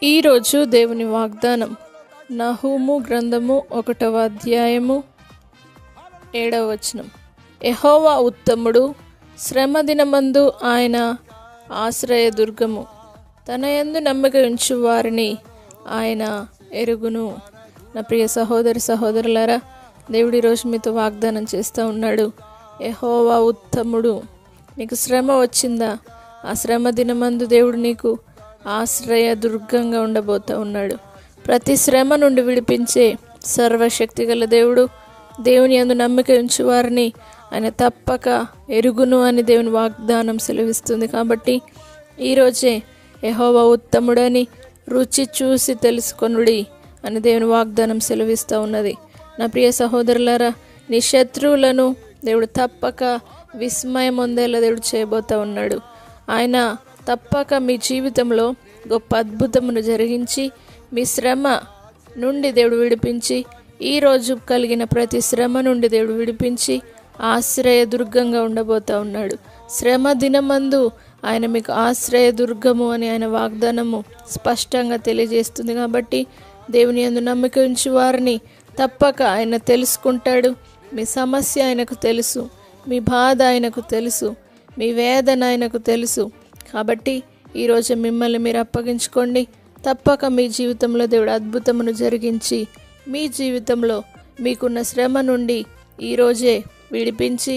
ఈరోజు దేవుని వాగ్దానం నహూము గ్రంథము 1వ అధ్యాయము 7వ వచనం. యెహోవా ఉత్తముడు, శ్రమ దినమందు ఆయన ఆశ్రయదుర్గము, తన యందు నమ్మిక ఉంచు వారిని ఆయన ఎరుగును. నా ప్రియ సహోదరి సహోదరులారా, దేవుడి రోజు మీతో వాగ్దానం చేస్తూ ఉన్నాడు. యెహోవా ఉత్తముడు. నీకు శ్రమ వచ్చిందా? ఆ శ్రమ దినమందు దేవుడు నీకు ఆశ్రయ దుర్గంగా ఉండబోతూ ఉన్నాడు. ప్రతి శ్రమ నుండి విడిపించే సర్వశక్తి గల దేవుడు, దేవుని యందు నమ్మిక ఉంచు వారిని ఆయన తప్పక ఎరుగును అని దేవుని వాగ్దానం సెలవిస్తుంది. కాబట్టి ఈరోజే యెహోవా ఉత్తముడని రుచి చూసి తెలుసుకొనుడి అని దేవుని వాగ్దానం సెలవిస్తూ ఉన్నది. నా ప్రియ సహోదరులారా, నీ శత్రువులను దేవుడు తప్పక విస్మయం పొందేలా దేవుడు చేయబోతూ ఉన్నాడు. ఆయన తప్పక మీ జీవితంలో గొప్ప అద్భుతమును జరిగించి మీ శ్రమ నుండి దేవుడు విడిపించి, ఈరోజు కలిగిన ప్రతి శ్రమ నుండి దేవుడు విడిపించి ఆశ్రయ దుర్గంగా ఉండబోతూ ఉన్నాడు. శ్రమ దినమందు ఆయన మీకు ఆశ్రయ దుర్గము అని ఆయన వాగ్దానము స్పష్టంగా తెలియజేస్తుంది. కాబట్టి దేవుని యందు నమ్మిక ఉంచి వారిని తప్పక ఆయన తెలుసుకుంటాడు. మీ సమస్య ఆయనకు తెలుసు, మీ బాధ ఆయనకు తెలుసు, మీ వేదన ఆయనకు తెలుసు. కాబట్టి ఈరోజు మిమ్మల్ని మీరు అప్పగించుకోండి. తప్పక మీ జీవితంలో దేవుడు అద్భుతమును జరిగించి మీ జీవితంలో మీకున్న శ్రమ నుండి ఈరోజే విడిపించి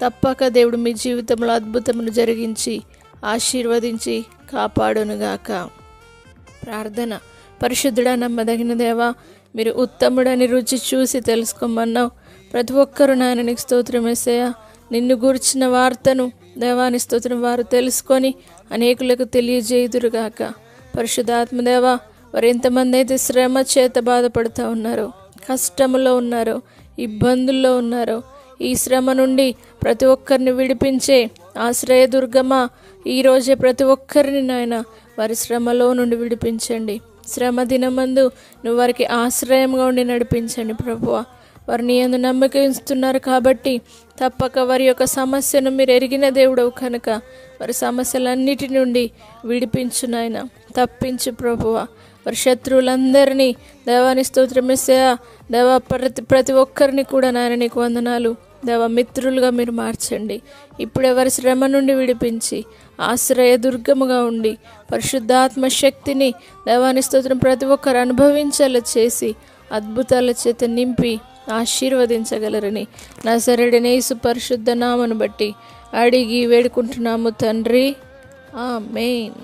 తప్పక దేవుడు మీ జీవితంలో అద్భుతమును జరిగించి ఆశీర్వదించి కాపాడునుగాక. ప్రార్థన. పరిశుద్ధుడా, నమ్మదగిన దేవా, మీరు ఉత్తముడని రుచి చూసి తెలుసుకోమన్నావు. ప్రతి ఒక్కరు నాయన నీకు స్తోత్రం యేసయ్యా. నిన్ను గూర్చిన వార్తను దేవాని స్తోత్రం వారు తెలుసుకొని అనేకులకు తెలియజేయుదురుగాక. పరిశుద్ధాత్మదేవా, వారు ఎంతమంది అయితే శ్రమ చేత బాధపడుతూ ఉన్నారో, కష్టములో ఉన్నారో, ఇబ్బందుల్లో ఉన్నారో, ఈ శ్రమ నుండి ప్రతి ఒక్కరిని విడిపించే ఆశ్రయదుర్గమా, ఈరోజే ప్రతి ఒక్కరిని నాయన వారి శ్రమలో నుండి విడిపించండి. శ్రమ దినమందు నువ్వు వారికి ఆశ్రయంగా ఉండి నడిపించండి ప్రభువా. వారు నీ యందు నమ్మిక ఉంచుతున్నారు కాబట్టి తప్పక వారి యొక్క సమస్యను మీరు ఎరిగిన దేవుడవు కనుక వారి సమస్యలన్నిటి నుండి విడిపించు నాయన, తప్పించు ప్రభువా. వారి శత్రువులందరినీ దేవాని స్తోత్రం యేసయ్యా. దేవా, ప్రతి ఒక్కరిని కూడా నాయన నీకు వందనాలు. దేవా, మిత్రులుగా మీరు మార్చండి. ఇప్పుడే వారి శ్రమ నుండి విడిపించి ఆశ్రయ దుర్గముగా ఉండి పరిశుద్ధాత్మ శక్తిని దేవాని స్తోత్రం ప్రతి ఒక్కరు అనుభవించేలా చేసి అద్భుతాల చేత నింపి ఆశీర్వదించగలరని నజరేయుడైన యేసు పరిశుద్ధ నామమును బట్టి అడిగి వేడుకుంటున్నాము తండ్రి, ఆమేన్.